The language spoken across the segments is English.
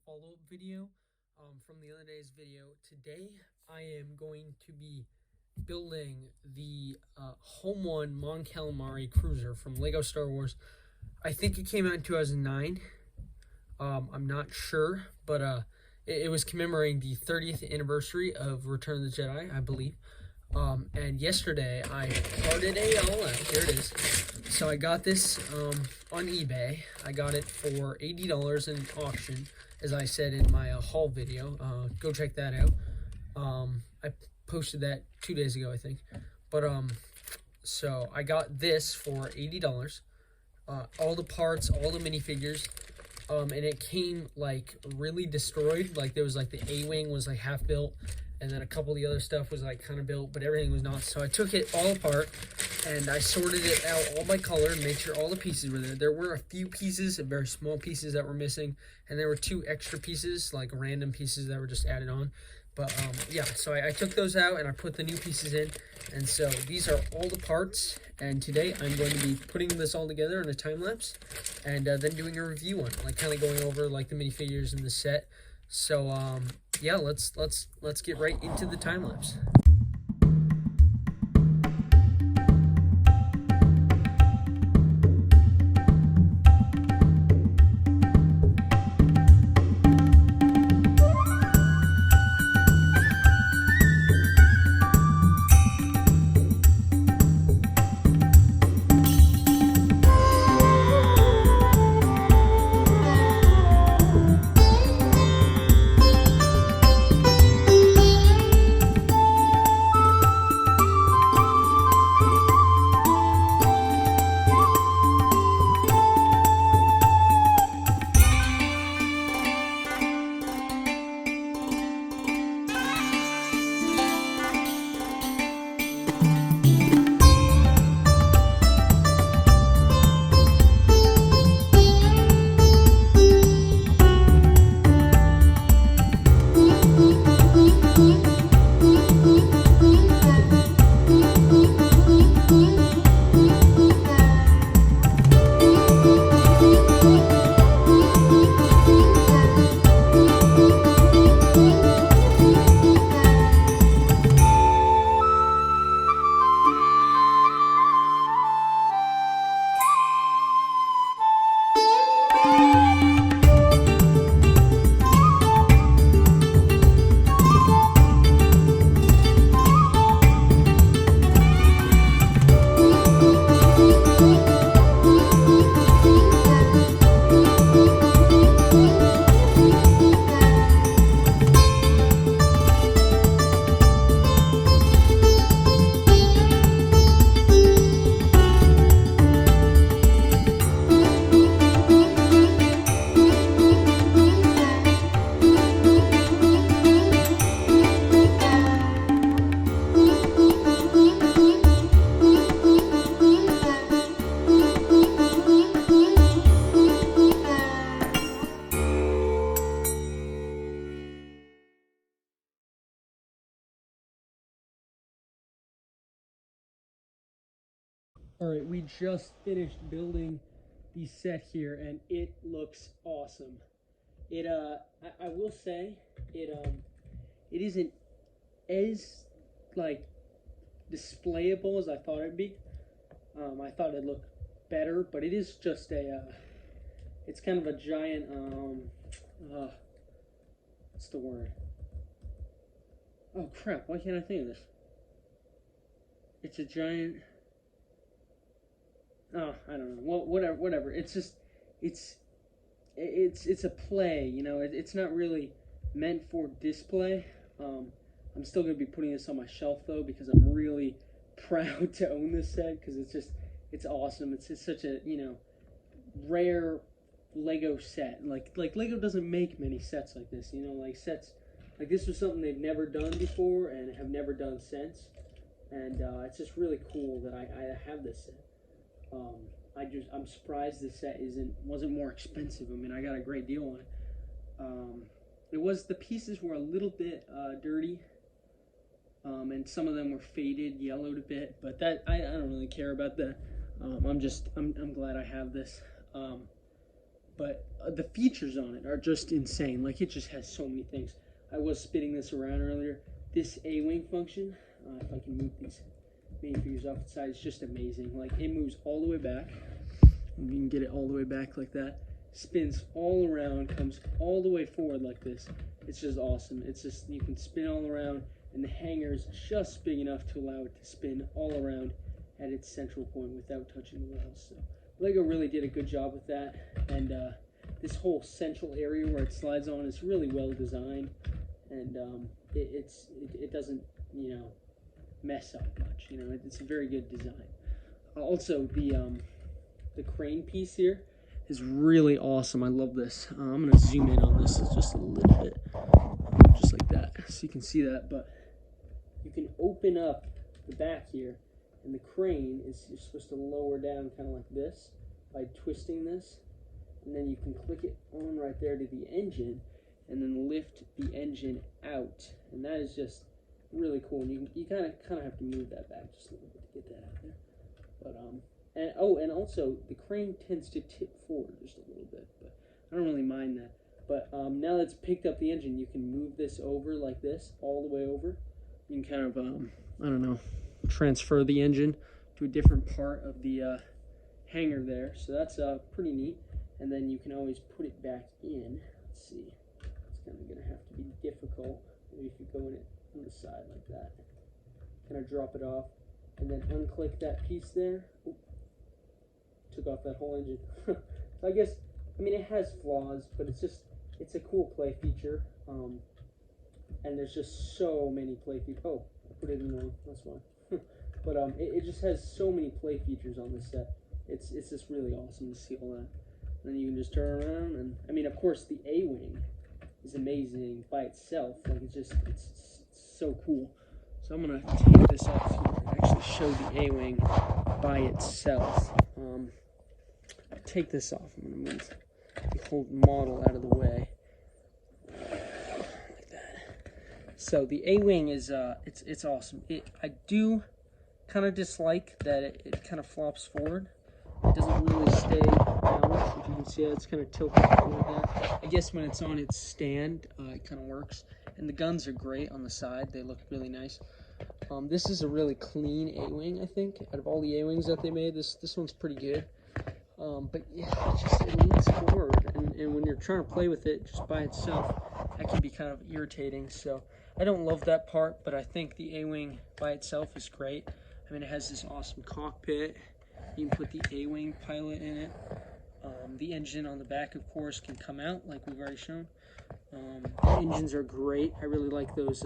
follow-up video from the other day's video. Today I am going to be building the Home One Mon Calamari cruiser from Lego Star Wars. I think it came out in 2009. I'm not sure, but it was commemorating the 30th anniversary of Return of the Jedi, I believe. And yesterday I parted it all out. Here it is. So I got this on eBay. I got it for $80 in auction, as I said in my haul video. Go check that out. I posted that 2 days ago, I think. But so I got this for $80. All the parts, all the minifigures. And it came like really destroyed. Like there was like the Awing was like half built, and then a couple of the other stuff was like kind of built, but everything was not. So I took it all apart and I sorted it out all by color and made sure all the pieces were there. There were a few pieces, very small pieces that were missing, and there were 2 extra pieces, like random pieces that were just added on. But yeah, so I took those out and I put the new pieces in. And so these are all the parts. And today I'm going to be putting this all together in a time lapse and then doing a review on it, like kind of going over like the minifigures and the set. So yeah, let's get right into the time lapse. Alright, we just finished building the set here and it looks awesome. It I will say it isn't as like displayable as I thought it'd be. I thought it'd look better, but it is just a it's kind of a giant what's the word? Oh crap, why can't I think of this? It's a giant, oh, I don't know. Well, whatever. It's just, it's a play. You know, it's not really meant for display. I'm still gonna be putting this on my shelf though because I'm really proud to own this set because it's awesome. It's such a rare Lego set. Like Lego doesn't make many sets like this. You know, like sets like this was something they've never done before and have never done since. And it's just really cool that I have this set. I'm surprised this set wasn't more expensive. I mean, I got a great deal on it. The pieces were a little bit dirty, and some of them were faded, yellowed a bit, but that I don't really care about that. I'm glad I have this. but the features on it are just insane. Like, it just has so many things. I was spinning this around earlier. This Awing function, if I can move these minifigures off the side, it's just amazing. Like, it moves all the way back. You can get it all the way back like that. Spins all around, comes all the way forward like this. It's just awesome. It's just, you can spin all around, and the hanger is just big enough to allow it to spin all around at its central point without touching the walls. So Lego really did a good job with that, and this whole central area where it slides on is really well designed, and it doesn't, you know, mess up much. You know, it's a very good design. Also, the crane piece here is really awesome. I love this. I'm going to zoom in on this just a little bit, just like that, so you can see that. But you can open up the back here, and the crane is you're supposed to lower down kind of like this by twisting this, and then you can click it on right there to the engine, and then lift the engine out, and that is just really cool. And you kind of have to move that back just a little bit to get that out there. But and also the crane tends to tip forward just a little bit, but I don't really mind that. But now that it's picked up the engine, you can move this over like this, all the way over. You can kind of I don't know, transfer the engine to a different part of the hanger there. So that's pretty neat. And then you can always put it back in. Let's see, it's kind of gonna have to be difficult. Maybe if you go in it on the side like that, kind of drop it off, and then unclick that piece there. Oop, took off that whole engine. So I guess, I mean, it has flaws, but it's a cool play feature. And there's just so many play features. Oh, I put it in wrong. That's why. But it just has so many play features on this set. It's just really awesome to see all that. And then you can just turn around, and I mean, of course, the Awing is amazing by itself. Like, it's so cool. So I'm gonna take this off here and actually show the Awing by itself. Take this off. I'm gonna move the whole model out of the way. Like that. So the Awing is it's awesome. I do kind of dislike that it kind of flops forward. It doesn't really stay balanced. If you can see it, it's kind of tilted forward there. I guess when it's on its stand, it kind of works. And the guns are great on the side. They look really nice. This is a really clean Awing, I think. Out of all the Awings that they made, this one's pretty good. But yeah, it leans forward, and when you're trying to play with it just by itself, that can be kind of irritating. So I don't love that part, but I think the Awing by itself is great. I mean, it has this awesome cockpit. You can put the Awing pilot in it. The engine on the back, of course, can come out, like we've already shown. The engines are great. I really like those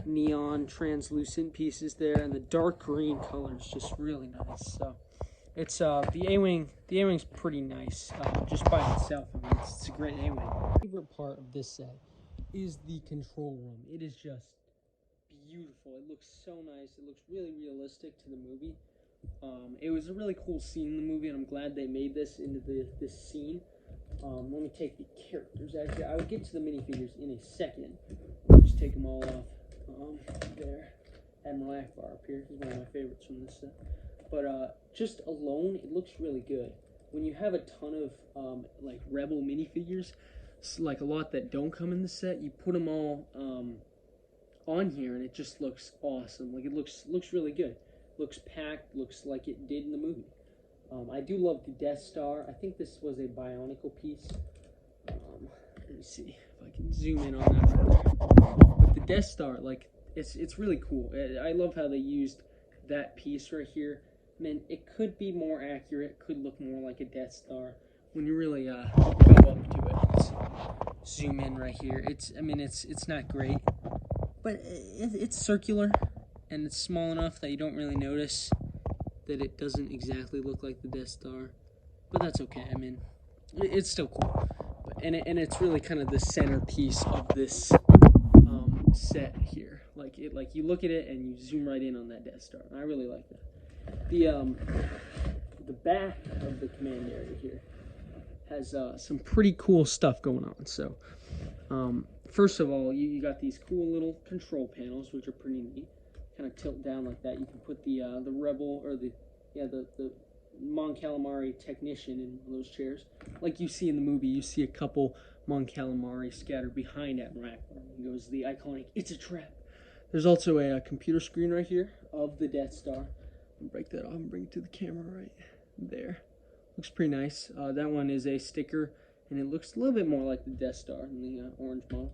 neon translucent pieces there, and the dark green color is just really nice. So it's the Awing's pretty nice just by itself. I mean, it's a great Awing. My favorite part of this set is the control room. It is just beautiful. It looks so nice. It looks really realistic to the movie. It was a really cool scene in the movie, and I'm glad they made this into this scene. Let me take the characters. Actually, I will get to the minifigures in a second. I'll just take them all off. There. Admiral Akbar up here. He's one of my favorites from this set. But just alone, it looks really good. When you have a ton of like Rebel minifigures, like a lot that don't come in the set, you put them all on here, and it just looks awesome. Like, it looks really good. Looks packed. Looks like it did in the movie. I do love the Death Star. I think this was a Bionicle piece. Let me see if I can zoom in on that from there. But the Death Star, like, it's really cool. I love how they used that piece right here. I mean, it could be more accurate. Could look more like a Death Star when you really go up to it. Let's zoom in right here. I mean, it's not great, but it's circular, and it's small enough that you don't really notice that it doesn't exactly look like the Death Star, but that's okay. I mean, it's still cool, and it's really kind of the centerpiece of this set here. Like you look at it and you zoom right in on that Death Star. I really like that. The back of the command area here has some pretty cool stuff going on. So first of all, you got these cool little control panels, which are pretty neat. Kind of tilt down like that. You can put the Rebel, or the Mon Calamari technician in one of those chairs. Like you see in the movie, you see a couple Mon Calamari scattered behind Admiral Akbar. He goes the iconic, "It's a trap." There's also a computer screen right here of the Death Star. I'll break that off and bring it to the camera right there. Looks pretty nice. That one is a sticker, and it looks a little bit more like the Death Star than the orange model.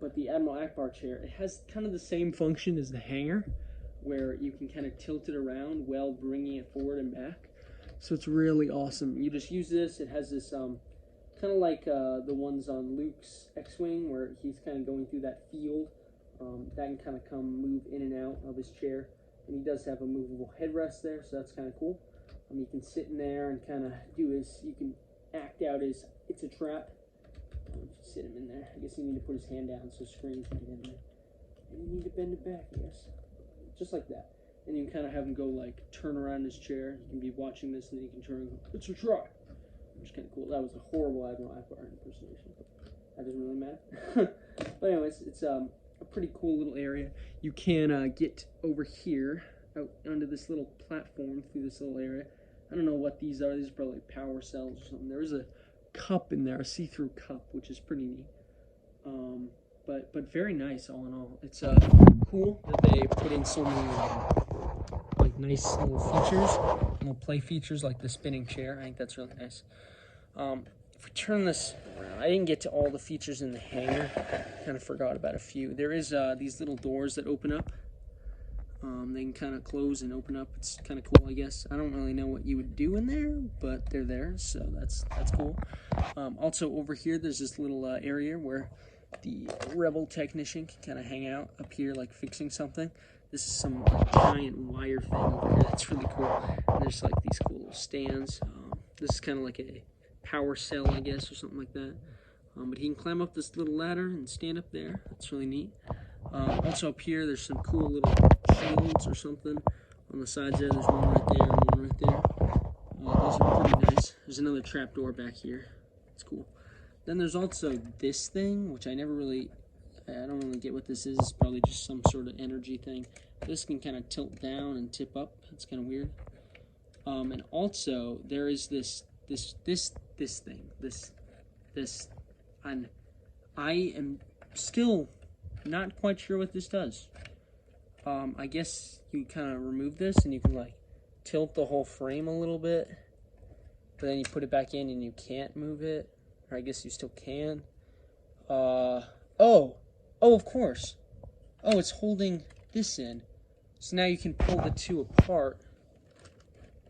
But the Admiral Akbar chair, it has kind of the same function as the hanger, where you can kind of tilt it around while bringing it forward and back. So it's really awesome. You just use this. It has this kind of like the ones on Luke's X-Wing, where he's kind of going through that field. That can kind of move in and out of his chair. And he does have a movable headrest there, so that's kind of cool. You can sit in there and kind of do his, you can act out his, "It's a trap." Just sit him in there. I guess you need to put his hand down so screen can get in there. And you need to bend it back, I guess. Just like that. And you can kind of have him go like turn around his chair. You can be watching this and then you can turn and go, "It's a trap." Which is kind of cool. That was a horrible Admiral Akbar impersonation. That doesn't really matter. But anyways, it's a pretty cool little area. You can get over here out onto this little platform through this little area. I don't know what these are. These are probably power cells or something. There is a cup in there, a see-through cup, which is pretty neat. But very nice all in all. It's cool that they put in so many like nice little features, little play features like the spinning chair. I think that's really nice. If we turn this around, I didn't get to all the features in the hangar. Kind of forgot about a few. There is these little doors that open up. They can kind of close and open up. It's kind of cool, I guess. I don't really know what you would do in there, but they're there, so that's cool. Also over here, there's this little area where the Rebel technician can kind of hang out up here, like fixing something. This is some giant wire thing over here that's really cool. And there's like these cool little stands. This is kind of like a power cell, I guess, or something like that. But he can climb up this little ladder and stand up there. That's really neat. Also up here, there's some cool little shields or something on the sides there. There's one right there and one right there. Those are pretty nice. There's another trap door back here. It's cool. Then there's also this thing, which I don't really get what this is. It's probably just some sort of energy thing. This can kind of tilt down and tip up. It's kind of weird. And also there is this thing. And I am still not quite sure what this does. I guess you kind of remove this and you can like tilt the whole frame a little bit, but then you put it back in and you can't move it, or I guess you still can. Oh, of course. Oh, it's holding this in, so now you can pull the two apart.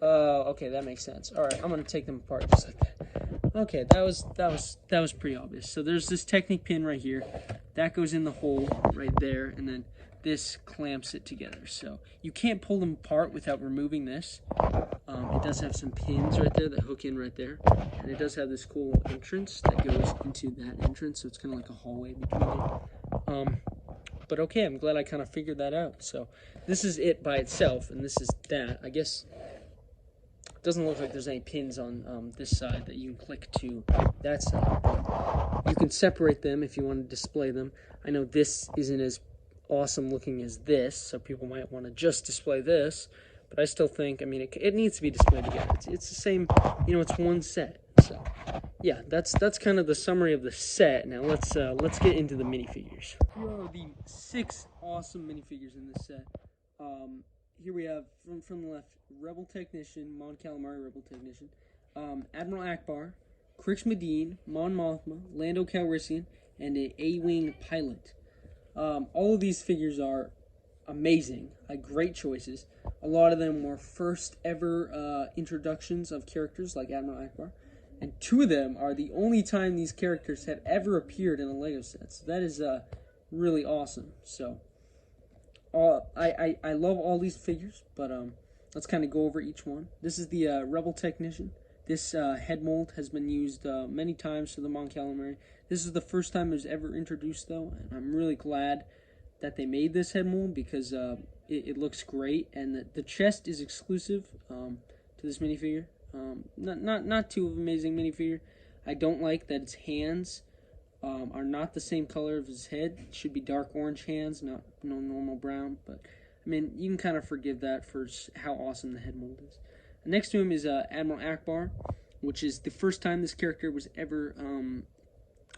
Okay, that makes sense. All right, I'm gonna take them apart just like that. Okay, that was pretty obvious. So there's this Technic pin right here. That goes in the hole right there, and then this clamps it together. So you can't pull them apart without removing this. It does have some pins right there that hook in right there. And it does have this cool entrance that goes into that entrance, so it's kind of like a hallway between them. But okay, I'm glad I kind of figured that out. So this is it by itself, and this is that. I guess it doesn't look like there's any pins on this side that you can click to that side. But you can separate them if you want to display them. I know this isn't as awesome looking as this, so people might want to just display this. But I still think, I mean, it needs to be displayed together. It's the same, you know, it's one set. So yeah, that's kind of the summary of the set. Now let's get into the minifigures. Here are the 6 awesome minifigures in this set. Here we have from the left, Rebel Technician, Mon Calamari Rebel Technician, Admiral Akbar, Crix Medine, Mon Mothma, Lando Calrissian, and an Awing pilot. All of these figures are amazing, great choices. A lot of them were first ever introductions of characters like Admiral Akbar, and 2 of them are the only time these characters have ever appeared in a LEGO set. So that is really awesome. So I love all these figures, but let's kind of go over each one. This is the Rebel Technician. This head mold has been used many times for the Mon Calamari. This is the first time it was ever introduced, though, and I'm really glad that they made this head mold because it looks great, and the chest is exclusive to this minifigure. Not too amazing minifigure. I don't like that its hands are not the same color of his head. It should be dark orange hands, not no normal brown. But I mean, you can kind of forgive that for how awesome the head mold is. Next to him is Admiral Akbar, which is the first time this character was ever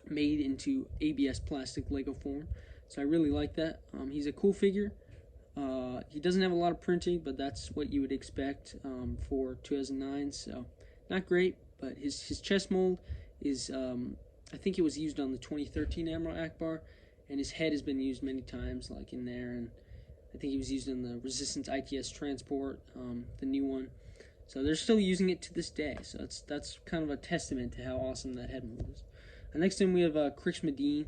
made into ABS plastic Lego form. So I really like that. He's a cool figure. He doesn't have a lot of printing, but that's what you would expect for 2009. So not great, but his chest mold is, I think it was used on the 2013 Admiral Akbar, and his head has been used many times, like in there, and I think he was used in the Resistance ITS transport, the new one. So they're still using it to this day. So that's kind of a testament to how awesome that head mold is. Next to him we have Krix Medine.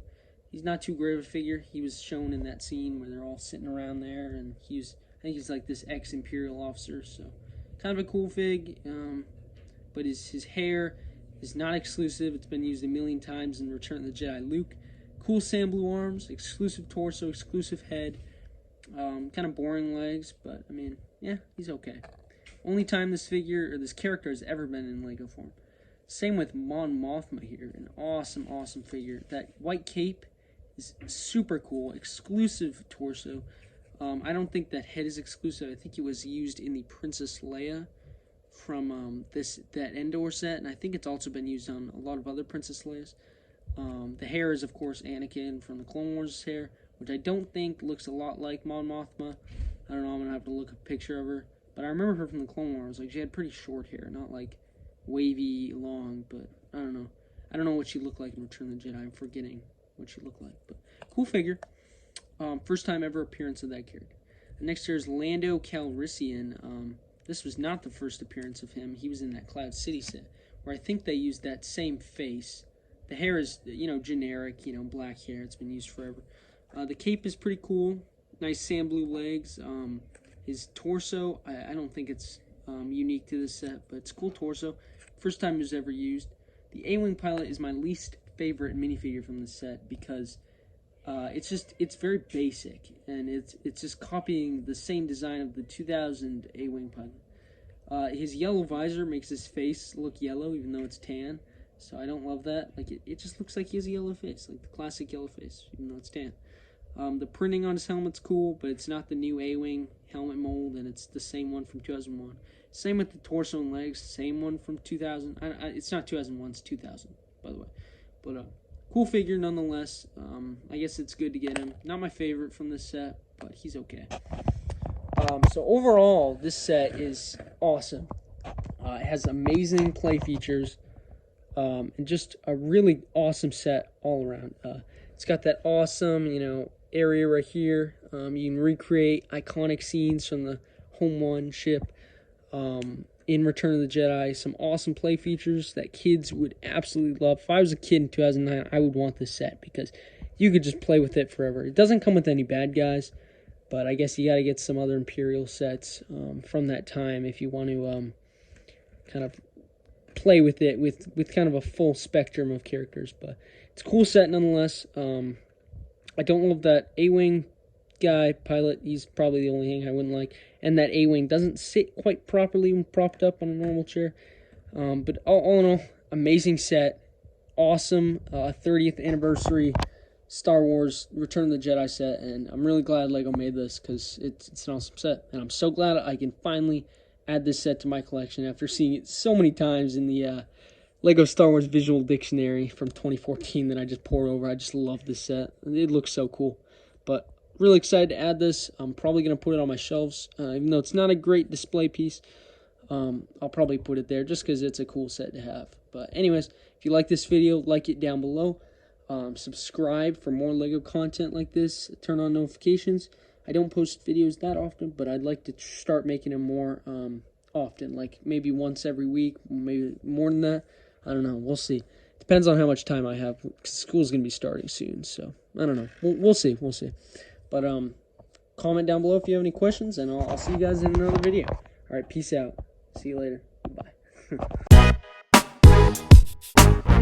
He's not too great of a figure. He was shown in that scene where they're all sitting around there, and I think he's like this ex-Imperial officer, so kind of a cool fig. But his hair is not exclusive. It's been used a million times in Return of the Jedi Luke. Cool sand blue arms, exclusive torso, exclusive head. Kind of boring legs, but I mean, yeah, he's okay. Only time this figure or this character has ever been in Lego form. Same with Mon Mothma here, an awesome, awesome figure. That white cape is super cool, exclusive torso. I don't think that head is exclusive. I think it was used in the Princess Leia from that Endor set, and I think it's also been used on a lot of other Princess Leias. The hair is, of course, Anakin from the Clone Wars hair, which I don't think looks a lot like Mon Mothma. I don't know, I'm going to have to look up a picture of her. But I remember her from the Clone Wars. Like, she had pretty short hair, not like wavy, long, but I don't know. I don't know what she looked like in Return of the Jedi. I'm forgetting what she looked like, but cool figure. First time ever appearance of that character. Next here is Lando Calrissian. This was not the first appearance of him. He was in that Cloud City set, where I think they used that same face. The hair is, generic, black hair. It's been used forever. The cape is pretty cool. Nice sand blue legs. His torso, I don't think it's unique to this set, but it's a cool torso. First time it was ever used. The Awing pilot is my least favorite minifigure from this set because it's very basic, and it's just copying the same design of the 2000 Awing pilot. His yellow visor makes his face look yellow even though it's tan, so I don't love that. Like it just looks like he has a yellow face, like the classic yellow face, even though it's tan. The printing on his helmet's cool, but it's not the new Awing helmet mold, and it's the same one from 2001. Same with the torso and legs, same one from 2000. It's not 2001, it's 2000, by the way. But cool figure nonetheless. I guess it's good to get him. Not my favorite from this set, but he's okay. So overall, this set is awesome. It has amazing play features, and just a really awesome set all around. It's got that awesome, area right here. You can recreate iconic scenes from the Home One ship. In Return of the Jedi, some awesome play features that kids would absolutely love. If I was a kid in 2009, I would want this set because you could just play with it forever. It doesn't come with any bad guys, but I guess you got to get some other Imperial sets from that time if you want to kind of play with it with kind of a full spectrum of characters. But it's a cool set nonetheless. I don't love that A-Wing guy, pilot. He's probably the only thing I wouldn't like. And that A-Wing doesn't sit quite properly when propped up on a normal chair. But all in all, amazing set. Awesome 30th anniversary Star Wars Return of the Jedi set. And I'm really glad LEGO made this because it's an awesome set. And I'm so glad I can finally add this set to my collection after seeing it so many times in the LEGO Star Wars Visual Dictionary from 2014 that I just poured over. I just love this set. It looks so cool. But really excited to add this. I'm probably going to put it on my shelves. Even though it's not a great display piece, I'll probably put it there just because it's a cool set to have. But anyways, if you like this video, like it down below. Subscribe for more LEGO content like this. Turn on notifications. I don't post videos that often, but I'd like to start making them more often. Like maybe once every week, maybe more than that. I don't know. We'll see. Depends on how much time I have. School's going to be starting soon, so I don't know. We'll see. We'll see. But comment down below if you have any questions, and I'll see you guys in another video. All right, peace out. See you later. Bye.